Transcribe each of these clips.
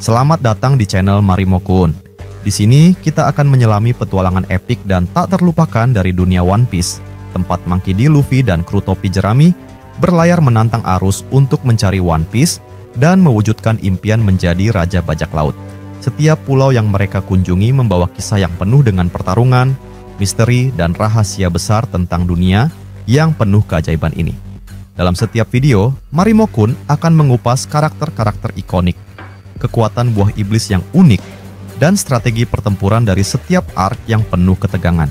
Selamat datang di channel Marimo-kun. Di sini kita akan menyelami petualangan epik dan tak terlupakan dari dunia One Piece, tempat Monkey D. Luffy dan kru topi jerami berlayar menantang arus untuk mencari One Piece dan mewujudkan impian menjadi Raja Bajak Laut. Setiap pulau yang mereka kunjungi membawa kisah yang penuh dengan pertarungan, misteri, dan rahasia besar tentang dunia yang penuh keajaiban ini. Dalam setiap video, Marimo-kun akan mengupas karakter-karakter ikonik, kekuatan buah iblis yang unik, dan strategi pertempuran dari setiap arc yang penuh ketegangan.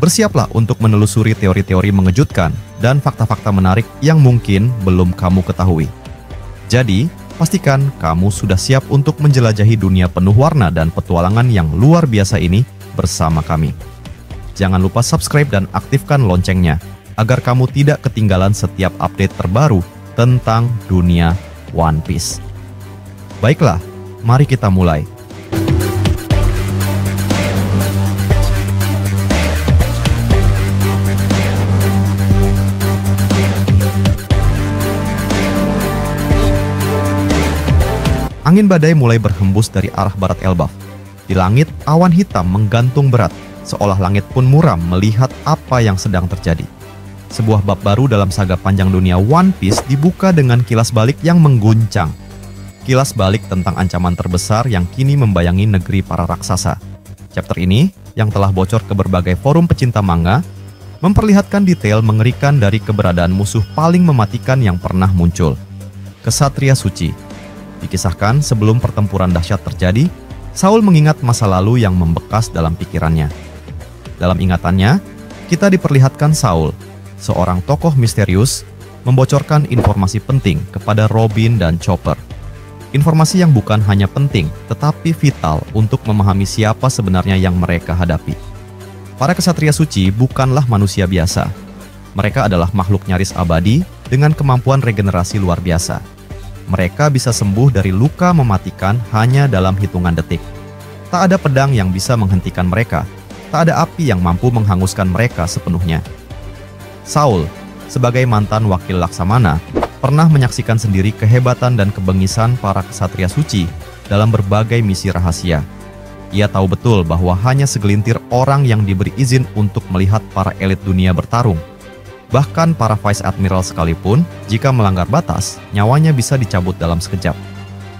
Bersiaplah untuk menelusuri teori-teori mengejutkan dan fakta-fakta menarik yang mungkin belum kamu ketahui. Jadi, pastikan kamu sudah siap untuk menjelajahi dunia penuh warna dan petualangan yang luar biasa ini bersama kami. Jangan lupa subscribe dan aktifkan loncengnya, agar kamu tidak ketinggalan setiap update terbaru tentang dunia One Piece. Baiklah, mari kita mulai. Angin badai mulai berhembus dari arah barat Elbaf. Di langit, awan hitam menggantung berat, seolah langit pun muram melihat apa yang sedang terjadi. Sebuah bab baru dalam saga panjang dunia One Piece dibuka dengan kilas balik yang mengguncang. Kilas balik tentang ancaman terbesar yang kini membayangi negeri para raksasa. Chapter ini, yang telah bocor ke berbagai forum pecinta manga, memperlihatkan detail mengerikan dari keberadaan musuh paling mematikan yang pernah muncul, Ksatria Suci. Dikisahkan sebelum pertempuran dahsyat terjadi, Saul mengingat masa lalu yang membekas dalam pikirannya. Dalam ingatannya, kita diperlihatkan Saul, seorang tokoh misterius, membocorkan informasi penting kepada Robin dan Chopper. Informasi yang bukan hanya penting, tetapi vital untuk memahami siapa sebenarnya yang mereka hadapi. Para Ksatria Suci bukanlah manusia biasa. Mereka adalah makhluk nyaris abadi dengan kemampuan regenerasi luar biasa. Mereka bisa sembuh dari luka mematikan hanya dalam hitungan detik. Tak ada pedang yang bisa menghentikan mereka. Tak ada api yang mampu menghanguskan mereka sepenuhnya. Saul, sebagai mantan wakil Laksamana, pernah menyaksikan sendiri kehebatan dan kebengisan para Ksatria Suci dalam berbagai misi rahasia. Ia tahu betul bahwa hanya segelintir orang yang diberi izin untuk melihat para elit dunia bertarung. Bahkan para Vice Admiral sekalipun, jika melanggar batas, nyawanya bisa dicabut dalam sekejap.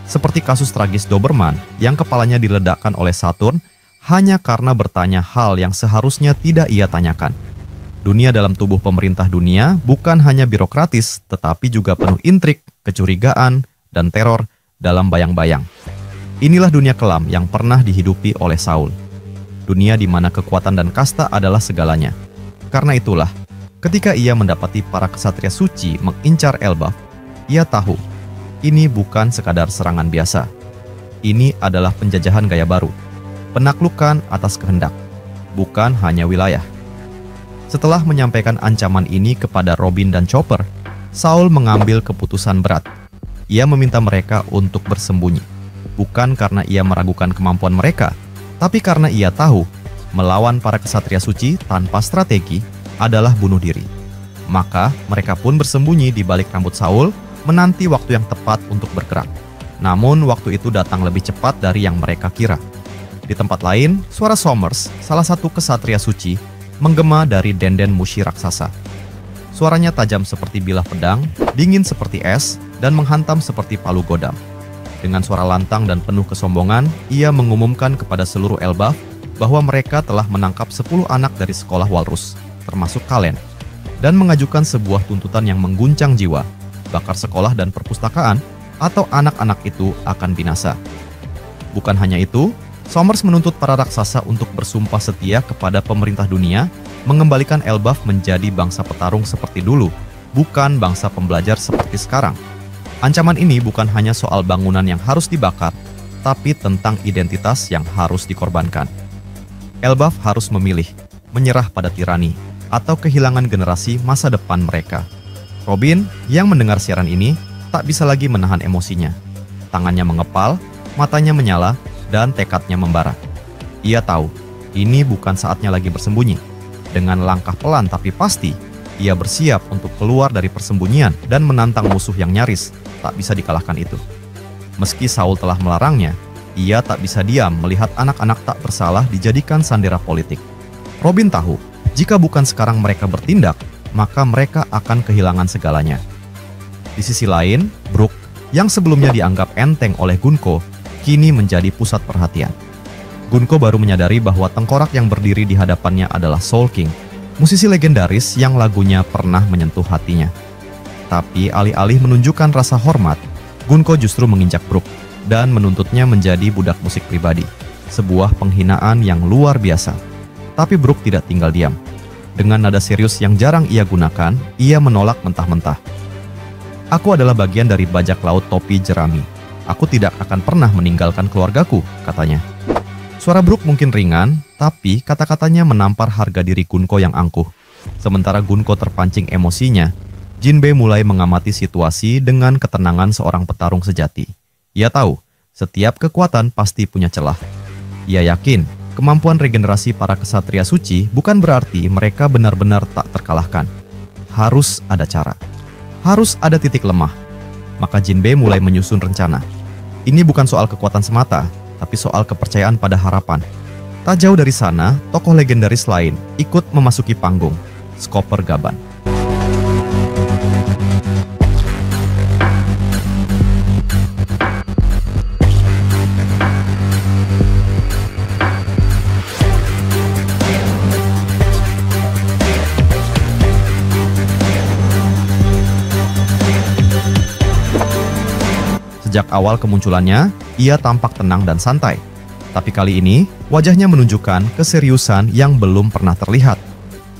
Seperti kasus tragis Doberman yang kepalanya diledakkan oleh Saturn hanya karena bertanya hal yang seharusnya tidak ia tanyakan. Dunia dalam tubuh pemerintah dunia bukan hanya birokratis, tetapi juga penuh intrik, kecurigaan, dan teror dalam bayang-bayang. Inilah dunia kelam yang pernah dihidupi oleh Saul. Dunia di mana kekuatan dan kasta adalah segalanya. Karena itulah, ketika ia mendapati para Ksatria Suci mengincar Elbaf, ia tahu ini bukan sekadar serangan biasa. Ini adalah penjajahan gaya baru, penaklukan atas kehendak, bukan hanya wilayah. Setelah menyampaikan ancaman ini kepada Robin dan Chopper, Saul mengambil keputusan berat. Ia meminta mereka untuk bersembunyi, bukan karena ia meragukan kemampuan mereka, tapi karena ia tahu melawan para Ksatria Suci tanpa strategi adalah bunuh diri. Maka mereka pun bersembunyi di balik rambut Saul, menanti waktu yang tepat untuk bergerak. Namun waktu itu datang lebih cepat dari yang mereka kira. Di tempat lain, suara Sommers, salah satu Ksatria Suci, menggema dari denden mushi raksasa. Suaranya tajam seperti bilah pedang, dingin seperti es, dan menghantam seperti palu godam. Dengan suara lantang dan penuh kesombongan, ia mengumumkan kepada seluruh Elbaf bahwa mereka telah menangkap 10 anak dari sekolah Walrus, termasuk Kalen, dan mengajukan sebuah tuntutan yang mengguncang jiwa, bakar sekolah dan perpustakaan, atau anak-anak itu akan binasa. Bukan hanya itu, Sommers menuntut para raksasa untuk bersumpah setia kepada pemerintah dunia, mengembalikan Elbaf menjadi bangsa petarung seperti dulu, bukan bangsa pembelajar seperti sekarang. Ancaman ini bukan hanya soal bangunan yang harus dibakar, tapi tentang identitas yang harus dikorbankan. Elbaf harus memilih, menyerah pada tirani, atau kehilangan generasi masa depan mereka. Robin, yang mendengar siaran ini, tak bisa lagi menahan emosinya. Tangannya mengepal, matanya menyala, dan tekadnya membara. Ia tahu, ini bukan saatnya lagi bersembunyi. Dengan langkah pelan tapi pasti, ia bersiap untuk keluar dari persembunyian dan menantang musuh yang nyaris tak bisa dikalahkan itu. Meski Saul telah melarangnya, ia tak bisa diam melihat anak-anak tak bersalah dijadikan sandera politik. Robin tahu, jika bukan sekarang mereka bertindak, maka mereka akan kehilangan segalanya. Di sisi lain, Brooke, yang sebelumnya dianggap enteng oleh Gunko, kini menjadi pusat perhatian. Gunko baru menyadari bahwa tengkorak yang berdiri di hadapannya adalah Soul King, musisi legendaris yang lagunya pernah menyentuh hatinya. Tapi alih-alih menunjukkan rasa hormat, Gunko justru menginjak Brooke dan menuntutnya menjadi budak musik pribadi. Sebuah penghinaan yang luar biasa. Tapi Brooke tidak tinggal diam. Dengan nada serius yang jarang ia gunakan, ia menolak mentah-mentah. "Aku adalah bagian dari bajak laut topi jerami. Aku tidak akan pernah meninggalkan keluargaku," katanya. Suara Brooke mungkin ringan, tapi kata-katanya menampar harga diri Gunko yang angkuh. Sementara Gunko terpancing emosinya, Jinbei mulai mengamati situasi dengan ketenangan seorang petarung sejati. Ia tahu, setiap kekuatan pasti punya celah. Ia yakin, kemampuan regenerasi para kesatria suci bukan berarti mereka benar-benar tak terkalahkan. Harus ada cara. Harus ada titik lemah. Maka Jinbei mulai menyusun rencana. Ini bukan soal kekuatan semata, tapi soal kepercayaan pada harapan. Tak jauh dari sana, tokoh legendaris lain ikut memasuki panggung, Skopper Gaban. Sejak awal kemunculannya, ia tampak tenang dan santai. Tapi kali ini, wajahnya menunjukkan keseriusan yang belum pernah terlihat.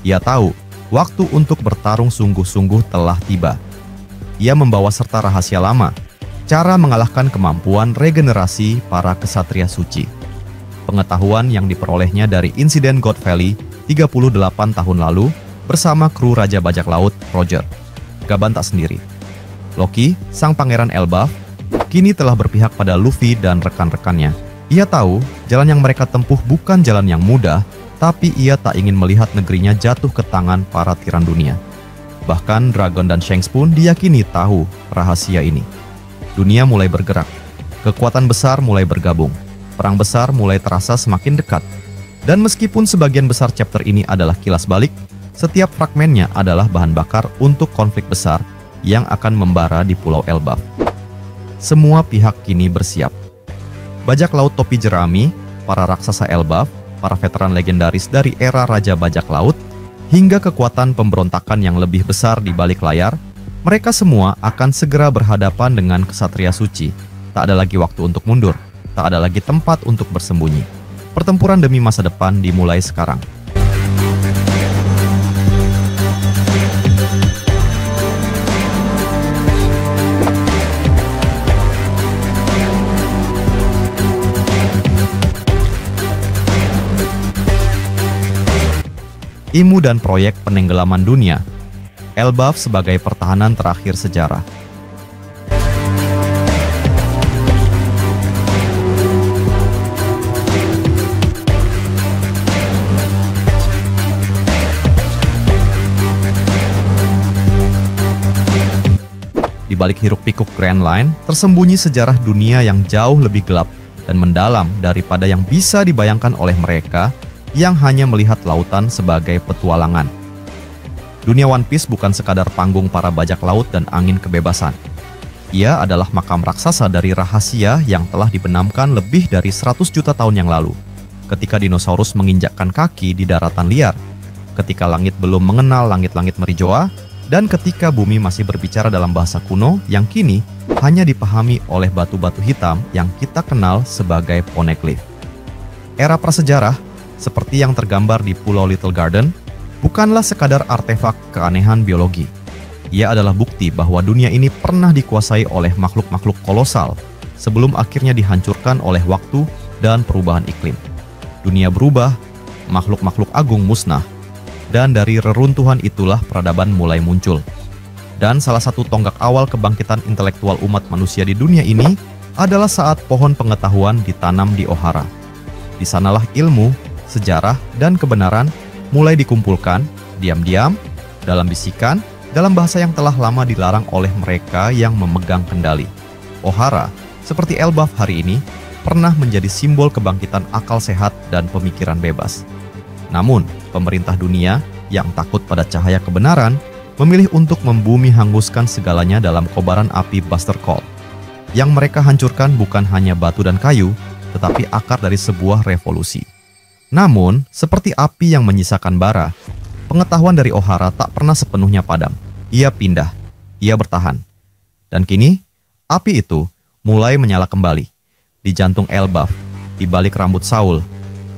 Ia tahu, waktu untuk bertarung sungguh-sungguh telah tiba. Ia membawa serta rahasia lama, cara mengalahkan kemampuan regenerasi para kesatria suci. Pengetahuan yang diperolehnya dari insiden God Valley 38 tahun lalu bersama kru Raja Bajak Laut, Roger. Gaban tak sendiri. Loki, sang pangeran Elbaf, kini telah berpihak pada Luffy dan rekan-rekannya. Ia tahu jalan yang mereka tempuh bukan jalan yang mudah, tapi ia tak ingin melihat negerinya jatuh ke tangan para tiran dunia. Bahkan Dragon dan Shanks pun diyakini tahu rahasia ini. Dunia mulai bergerak, kekuatan besar mulai bergabung, perang besar mulai terasa semakin dekat. Dan meskipun sebagian besar chapter ini adalah kilas balik, setiap fragmennya adalah bahan bakar untuk konflik besar yang akan membara di Pulau Elbaf. Semua pihak kini bersiap. Bajak laut topi jerami, para raksasa Elbaf, para veteran legendaris dari era Raja Bajak Laut, hingga kekuatan pemberontakan yang lebih besar di balik layar, mereka semua akan segera berhadapan dengan kesatria suci. Tak ada lagi waktu untuk mundur, tak ada lagi tempat untuk bersembunyi. Pertempuran demi masa depan dimulai sekarang. Imu dan proyek penenggelaman dunia, Elbaf sebagai pertahanan terakhir sejarah. Di balik hiruk-pikuk Grand Line, tersembunyi sejarah dunia yang jauh lebih gelap dan mendalam daripada yang bisa dibayangkan oleh mereka yang hanya melihat lautan sebagai petualangan. Dunia One Piece bukan sekadar panggung para bajak laut dan angin kebebasan. Ia adalah makam raksasa dari rahasia yang telah dibenamkan lebih dari 100 juta tahun yang lalu, ketika dinosaurus menginjakkan kaki di daratan liar, ketika langit belum mengenal langit-langit merijoa, dan ketika bumi masih berbicara dalam bahasa kuno yang kini hanya dipahami oleh batu-batu hitam yang kita kenal sebagai poneglyph. Era prasejarah, seperti yang tergambar di Pulau Little Garden, bukanlah sekadar artefak keanehan biologi. Ia adalah bukti bahwa dunia ini pernah dikuasai oleh makhluk-makhluk kolosal sebelum akhirnya dihancurkan oleh waktu dan perubahan iklim. Dunia berubah, makhluk-makhluk agung musnah, dan dari reruntuhan itulah peradaban mulai muncul. Dan salah satu tonggak awal kebangkitan intelektual umat manusia di dunia ini adalah saat pohon pengetahuan ditanam di Ohara. Di sanalah ilmu, sejarah, dan kebenaran mulai dikumpulkan, diam-diam, dalam bisikan, dalam bahasa yang telah lama dilarang oleh mereka yang memegang kendali. Ohara, seperti Elbaf hari ini, pernah menjadi simbol kebangkitan akal sehat dan pemikiran bebas. Namun, pemerintah dunia yang takut pada cahaya kebenaran memilih untuk membumi hanguskan segalanya dalam kobaran api Buster Call. Yang mereka hancurkan bukan hanya batu dan kayu, tetapi akar dari sebuah revolusi. Namun, seperti api yang menyisakan bara, pengetahuan dari O'Hara tak pernah sepenuhnya padam. Ia pindah, ia bertahan. Dan kini, api itu mulai menyala kembali. Di jantung Elbaf, di balik rambut Saul,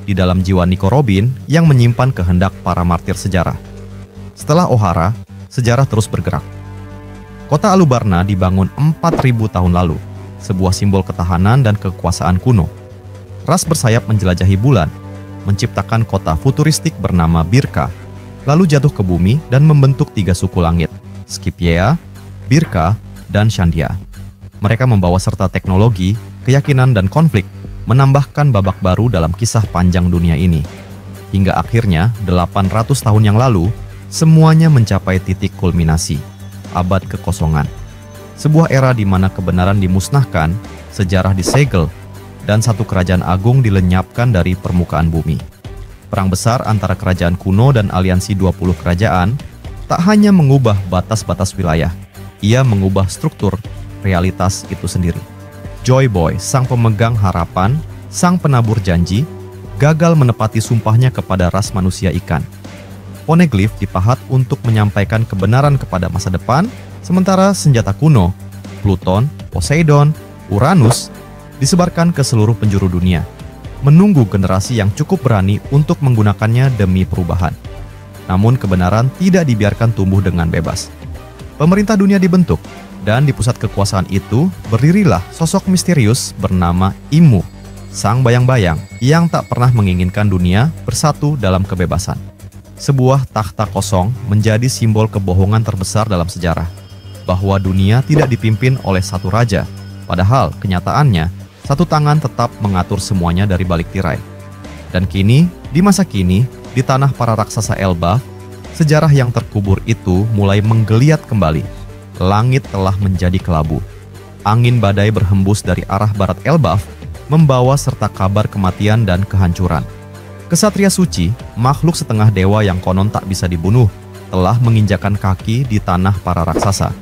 di dalam jiwa Nico Robin yang menyimpan kehendak para martir sejarah. Setelah O'Hara, sejarah terus bergerak. Kota Alubarna dibangun 4.000 tahun lalu, sebuah simbol ketahanan dan kekuasaan kuno. Ras bersayap menjelajahi bulan, menciptakan kota futuristik bernama Birka, lalu jatuh ke bumi dan membentuk 3 suku langit, Scipia, Birka, dan Shandia. Mereka membawa serta teknologi, keyakinan, dan konflik, menambahkan babak baru dalam kisah panjang dunia ini. Hingga akhirnya, 800 tahun yang lalu, semuanya mencapai titik kulminasi, abad kekosongan. Sebuah era di mana kebenaran dimusnahkan, sejarah disegel, dan satu kerajaan agung dilenyapkan dari permukaan bumi. Perang besar antara kerajaan kuno dan aliansi 20 kerajaan tak hanya mengubah batas-batas wilayah, ia mengubah struktur realitas itu sendiri. Joy Boy, sang pemegang harapan, sang penabur janji, gagal menepati sumpahnya kepada ras manusia ikan. Poneglyph dipahat untuk menyampaikan kebenaran kepada masa depan, sementara senjata kuno, Pluton, Poseidon, Uranus, disebarkan ke seluruh penjuru dunia, menunggu generasi yang cukup berani untuk menggunakannya demi perubahan. Namun kebenaran tidak dibiarkan tumbuh dengan bebas. Pemerintah dunia dibentuk, dan di pusat kekuasaan itu berdirilah sosok misterius bernama Immu, sang bayang-bayang yang tak pernah menginginkan dunia bersatu dalam kebebasan. Sebuah takhta kosong menjadi simbol kebohongan terbesar dalam sejarah, bahwa dunia tidak dipimpin oleh satu raja, padahal kenyataannya satu tangan tetap mengatur semuanya dari balik tirai. Dan kini, di masa kini, di tanah para raksasa Elbaf, sejarah yang terkubur itu mulai menggeliat kembali. Langit telah menjadi kelabu. Angin badai berhembus dari arah barat Elbaf, membawa serta kabar kematian dan kehancuran. Kesatria suci, makhluk setengah dewa yang konon tak bisa dibunuh, telah menginjakan kaki di tanah para raksasa.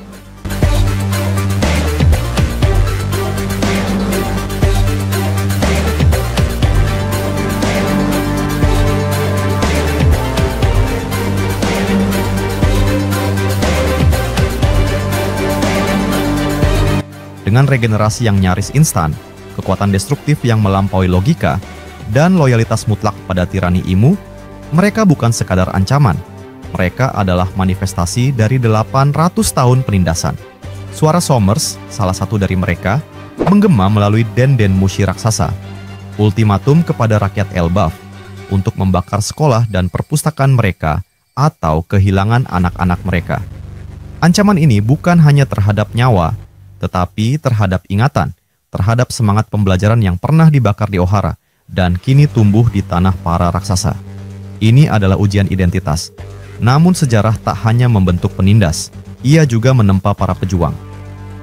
Dengan regenerasi yang nyaris instan, kekuatan destruktif yang melampaui logika, dan loyalitas mutlak pada tirani Immu, mereka bukan sekadar ancaman. Mereka adalah manifestasi dari 800 tahun penindasan. Suara Somers, salah satu dari mereka, menggema melalui den-den mushi raksasa. Ultimatum kepada rakyat Elbaf untuk membakar sekolah dan perpustakaan mereka atau kehilangan anak-anak mereka. Ancaman ini bukan hanya terhadap nyawa, tetapi terhadap ingatan, terhadap semangat pembelajaran yang pernah dibakar di O'Hara dan kini tumbuh di tanah para raksasa. Ini adalah ujian identitas. Namun sejarah tak hanya membentuk penindas, ia juga menempa para pejuang.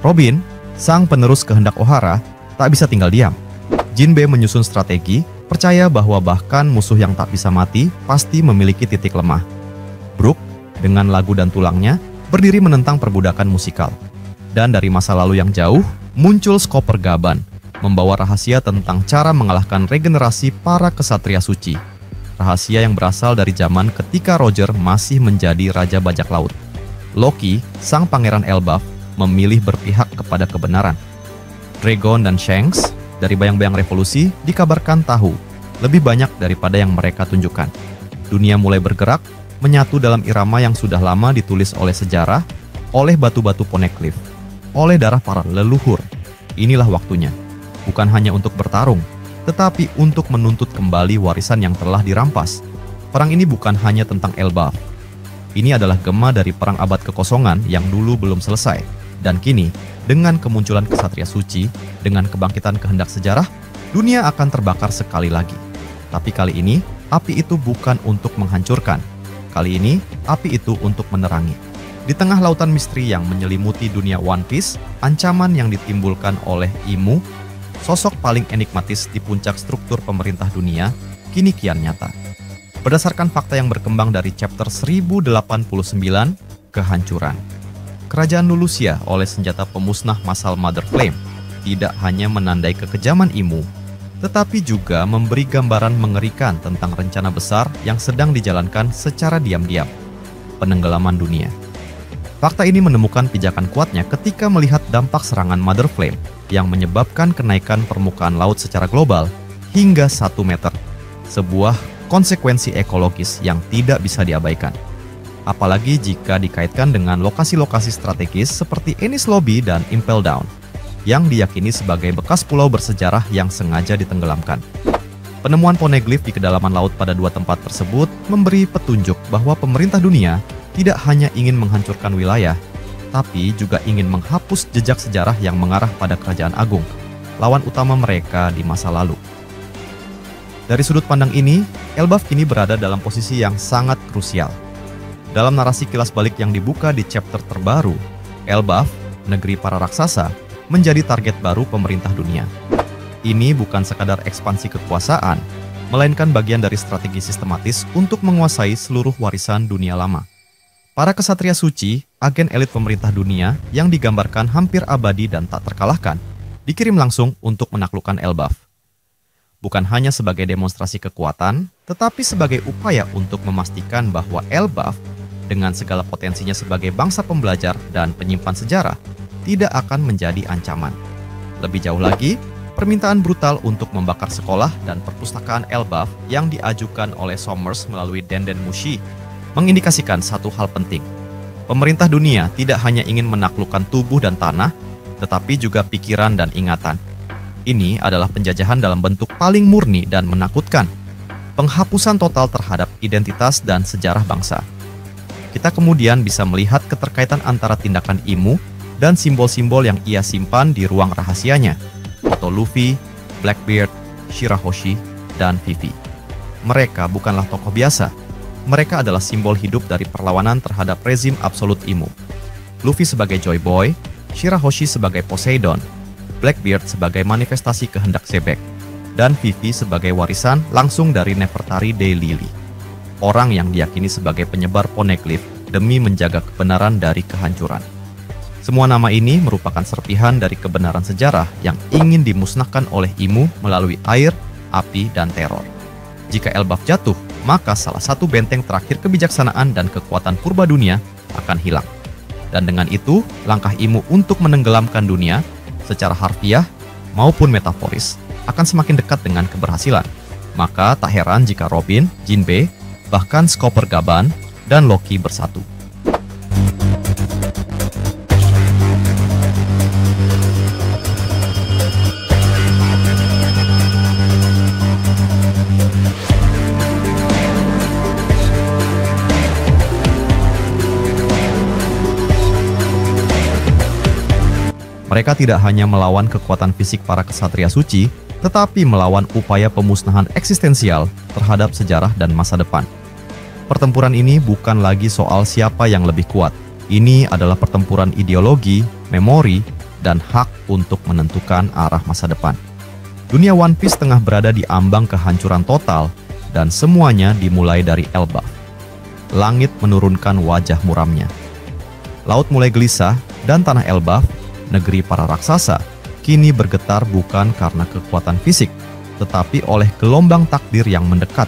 Robin, sang penerus kehendak O'Hara, tak bisa tinggal diam. Jinbe menyusun strategi, percaya bahwa bahkan musuh yang tak bisa mati pasti memiliki titik lemah. Brooke, dengan lagu dan tulangnya, berdiri menentang perbudakan musikal. Dan dari masa lalu yang jauh, muncul Skoper Gaban, membawa rahasia tentang cara mengalahkan regenerasi para kesatria suci. Rahasia yang berasal dari zaman ketika Roger masih menjadi Raja Bajak Laut. Loki, sang pangeran Elbaf, memilih berpihak kepada kebenaran. Dragon dan Shanks, dari bayang-bayang revolusi, dikabarkan tahu lebih banyak daripada yang mereka tunjukkan. Dunia mulai bergerak, menyatu dalam irama yang sudah lama ditulis oleh sejarah, oleh batu-batu Poneglyph, oleh darah para leluhur. Inilah waktunya. Bukan hanya untuk bertarung, tetapi untuk menuntut kembali warisan yang telah dirampas. Perang ini bukan hanya tentang Elbaf. Ini adalah gema dari perang abad kekosongan yang dulu belum selesai. Dan kini, dengan kemunculan kesatria suci, dengan kebangkitan kehendak sejarah, dunia akan terbakar sekali lagi. Tapi kali ini, api itu bukan untuk menghancurkan. Kali ini, api itu untuk menerangi. Di tengah lautan misteri yang menyelimuti dunia One Piece, ancaman yang ditimbulkan oleh Imu, sosok paling enigmatis di puncak struktur pemerintah dunia, kini kian nyata. Berdasarkan fakta yang berkembang dari chapter 1089, Kehancuran. Kerajaan Lulusia oleh senjata pemusnah massal Mother Flame tidak hanya menandai kekejaman Imu, tetapi juga memberi gambaran mengerikan tentang rencana besar yang sedang dijalankan secara diam-diam, penenggelaman dunia. Fakta ini menemukan pijakan kuatnya ketika melihat dampak serangan Mother Flame yang menyebabkan kenaikan permukaan laut secara global hingga 1 meter, sebuah konsekuensi ekologis yang tidak bisa diabaikan. Apalagi jika dikaitkan dengan lokasi-lokasi strategis seperti Enies Lobby dan Impel Down, yang diyakini sebagai bekas pulau bersejarah yang sengaja ditenggelamkan. Penemuan poneglyph di kedalaman laut pada 2 tempat tersebut memberi petunjuk bahwa pemerintah dunia tidak hanya ingin menghancurkan wilayah, tapi juga ingin menghapus jejak sejarah yang mengarah pada Kerajaan Agung, lawan utama mereka di masa lalu. Dari sudut pandang ini, Elbaf kini berada dalam posisi yang sangat krusial. Dalam narasi kilas balik yang dibuka di chapter terbaru, Elbaf, negeri para raksasa, menjadi target baru pemerintah dunia. Ini bukan sekadar ekspansi kekuasaan, melainkan bagian dari strategi sistematis untuk menguasai seluruh warisan dunia lama. Para kesatria suci, agen elit pemerintah dunia yang digambarkan hampir abadi dan tak terkalahkan, dikirim langsung untuk menaklukkan Elbaf. Bukan hanya sebagai demonstrasi kekuatan, tetapi sebagai upaya untuk memastikan bahwa Elbaf, dengan segala potensinya sebagai bangsa pembelajar dan penyimpan sejarah, tidak akan menjadi ancaman. Lebih jauh lagi, permintaan brutal untuk membakar sekolah dan perpustakaan Elbaf yang diajukan oleh Somers melalui Denden Mushi mengindikasikan satu hal penting. Pemerintah dunia tidak hanya ingin menaklukkan tubuh dan tanah, tetapi juga pikiran dan ingatan. Ini adalah penjajahan dalam bentuk paling murni dan menakutkan. Penghapusan total terhadap identitas dan sejarah bangsa. Kita kemudian bisa melihat keterkaitan antara tindakan Imu dan simbol-simbol yang ia simpan di ruang rahasianya, foto Luffy, Blackbeard, Shirahoshi, dan Vivi. Mereka bukanlah tokoh biasa. Mereka adalah simbol hidup dari perlawanan terhadap rezim absolut Imu. Luffy sebagai Joy Boy, Shirahoshi sebagai Poseidon, Blackbeard sebagai manifestasi kehendak Zebek, dan Vivi sebagai warisan langsung dari Nefertari Daylily, orang yang diyakini sebagai penyebar poneglyph demi menjaga kebenaran dari kehancuran. Semua nama ini merupakan serpihan dari kebenaran sejarah yang ingin dimusnahkan oleh Imu melalui air, api, dan teror. Jika Elbaf jatuh, maka salah satu benteng terakhir kebijaksanaan dan kekuatan purba dunia akan hilang. Dan dengan itu, langkah Imu untuk menenggelamkan dunia secara harfiah maupun metaforis akan semakin dekat dengan keberhasilan. Maka tak heran jika Robin, Jinbe, bahkan Skopper Gaban, dan Loki bersatu. Mereka tidak hanya melawan kekuatan fisik para kesatria suci, tetapi melawan upaya pemusnahan eksistensial terhadap sejarah dan masa depan. Pertempuran ini bukan lagi soal siapa yang lebih kuat. Ini adalah pertempuran ideologi, memori, dan hak untuk menentukan arah masa depan. Dunia One Piece tengah berada di ambang kehancuran total, dan semuanya dimulai dari Elbaf. Langit menurunkan wajah muramnya. Laut mulai gelisah, dan tanah Elbaf, negeri para raksasa, kini bergetar bukan karena kekuatan fisik, tetapi oleh gelombang takdir yang mendekat.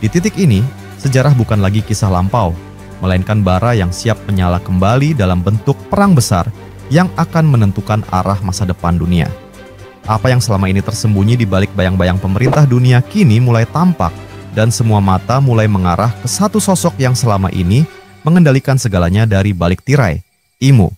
Di titik ini, sejarah bukan lagi kisah lampau, melainkan bara yang siap menyala kembali dalam bentuk perang besar yang akan menentukan arah masa depan dunia. Apa yang selama ini tersembunyi di balik bayang-bayang pemerintah dunia kini mulai tampak, dan semua mata mulai mengarah ke satu sosok yang selama ini mengendalikan segalanya dari balik tirai, Imu.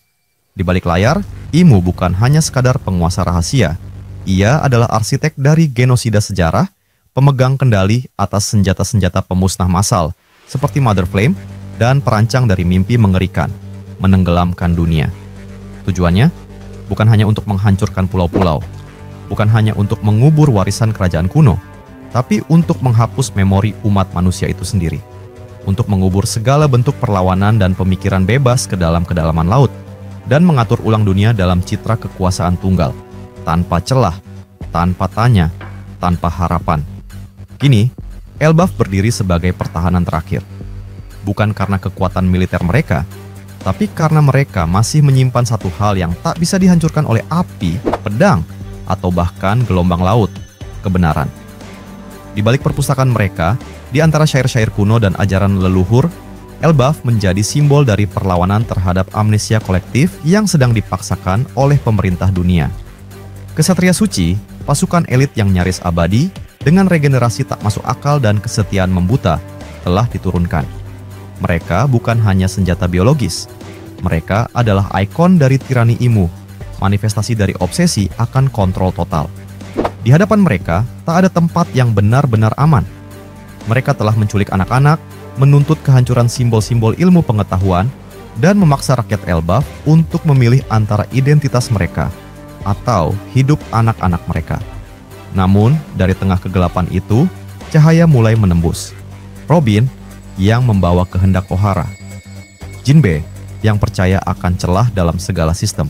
Di balik layar, Imu bukan hanya sekadar penguasa rahasia. Ia adalah arsitek dari genosida sejarah, pemegang kendali atas senjata-senjata pemusnah massal seperti Mother Flame, dan perancang dari mimpi mengerikan, menenggelamkan dunia. Tujuannya bukan hanya untuk menghancurkan pulau-pulau, bukan hanya untuk mengubur warisan kerajaan kuno, tapi untuk menghapus memori umat manusia itu sendiri. untuk mengubur segala bentuk perlawanan dan pemikiran bebas ke dalam kedalaman laut, dan mengatur ulang dunia dalam citra kekuasaan tunggal, tanpa celah, tanpa tanya, tanpa harapan. Kini, Elbaf berdiri sebagai pertahanan terakhir. Bukan karena kekuatan militer mereka, tapi karena mereka masih menyimpan satu hal yang tak bisa dihancurkan oleh api, pedang, atau bahkan gelombang laut, kebenaran. Di balik perpustakaan mereka, di antara syair-syair kuno dan ajaran leluhur, Elbaf menjadi simbol dari perlawanan terhadap amnesia kolektif yang sedang dipaksakan oleh pemerintah dunia. Kesatria suci, pasukan elit yang nyaris abadi, dengan regenerasi tak masuk akal dan kesetiaan membuta, telah diturunkan. Mereka bukan hanya senjata biologis. Mereka adalah ikon dari tirani Imu, manifestasi dari obsesi akan kontrol total. Di hadapan mereka, tak ada tempat yang benar-benar aman. Mereka telah menculik anak-anak, menuntut kehancuran simbol-simbol ilmu pengetahuan, dan memaksa rakyat Elbaf untuk memilih antara identitas mereka atau hidup anak-anak mereka. Namun, dari tengah kegelapan itu, cahaya mulai menembus. Robin yang membawa kehendak Ohara. Jinbe yang percaya akan celah dalam segala sistem.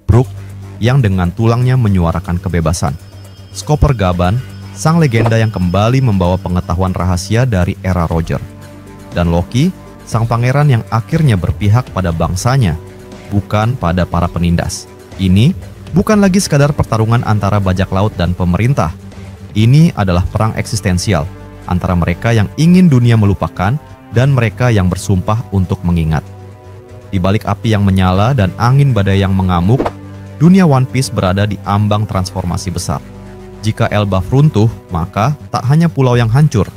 Brook yang dengan tulangnya menyuarakan kebebasan. Skopper Gaban, sang legenda yang kembali membawa pengetahuan rahasia dari era Roger. Dan Loki, sang pangeran yang akhirnya berpihak pada bangsanya, bukan pada para penindas. Ini bukan lagi sekadar pertarungan antara bajak laut dan pemerintah. Ini adalah perang eksistensial antara mereka yang ingin dunia melupakan dan mereka yang bersumpah untuk mengingat. Di balik api yang menyala dan angin badai yang mengamuk, dunia One Piece berada di ambang transformasi besar. Jika Elbaf runtuh, maka tak hanya pulau yang hancur,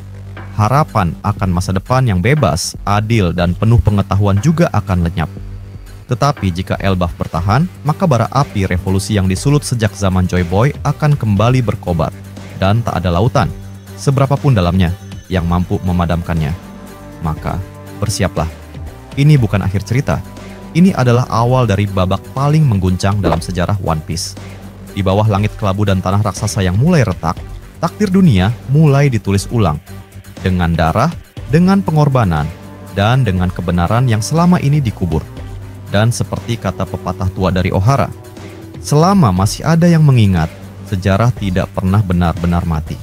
harapan akan masa depan yang bebas, adil, dan penuh pengetahuan juga akan lenyap. Tetapi jika Elbaf bertahan, maka bara api revolusi yang disulut sejak zaman Joy Boy akan kembali berkobar, dan tak ada lautan, seberapapun dalamnya, yang mampu memadamkannya. Maka, bersiaplah. Ini bukan akhir cerita. Ini adalah awal dari babak paling mengguncang dalam sejarah One Piece. Di bawah langit kelabu dan tanah raksasa yang mulai retak, takdir dunia mulai ditulis ulang. Dengan darah, dengan pengorbanan, dan dengan kebenaran yang selama ini dikubur. Dan seperti kata pepatah tua dari Ohara, selama masih ada yang mengingat, sejarah tidak pernah benar-benar mati.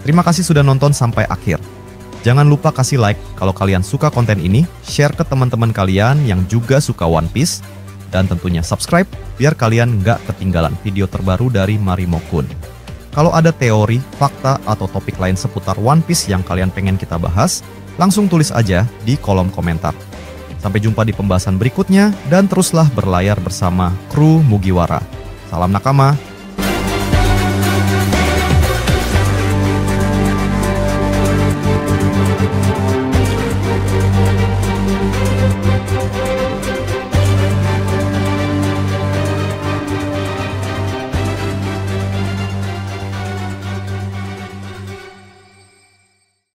Terima kasih sudah nonton sampai akhir. Jangan lupa kasih like kalau kalian suka konten ini, share ke teman-teman kalian yang juga suka One Piece, dan tentunya subscribe biar kalian nggak ketinggalan video terbaru dari Marimo Kun. Kalau ada teori, fakta, atau topik lain seputar One Piece yang kalian pengen kita bahas, langsung tulis aja di kolom komentar. Sampai jumpa di pembahasan berikutnya, dan teruslah berlayar bersama kru Mugiwara. Salam nakama.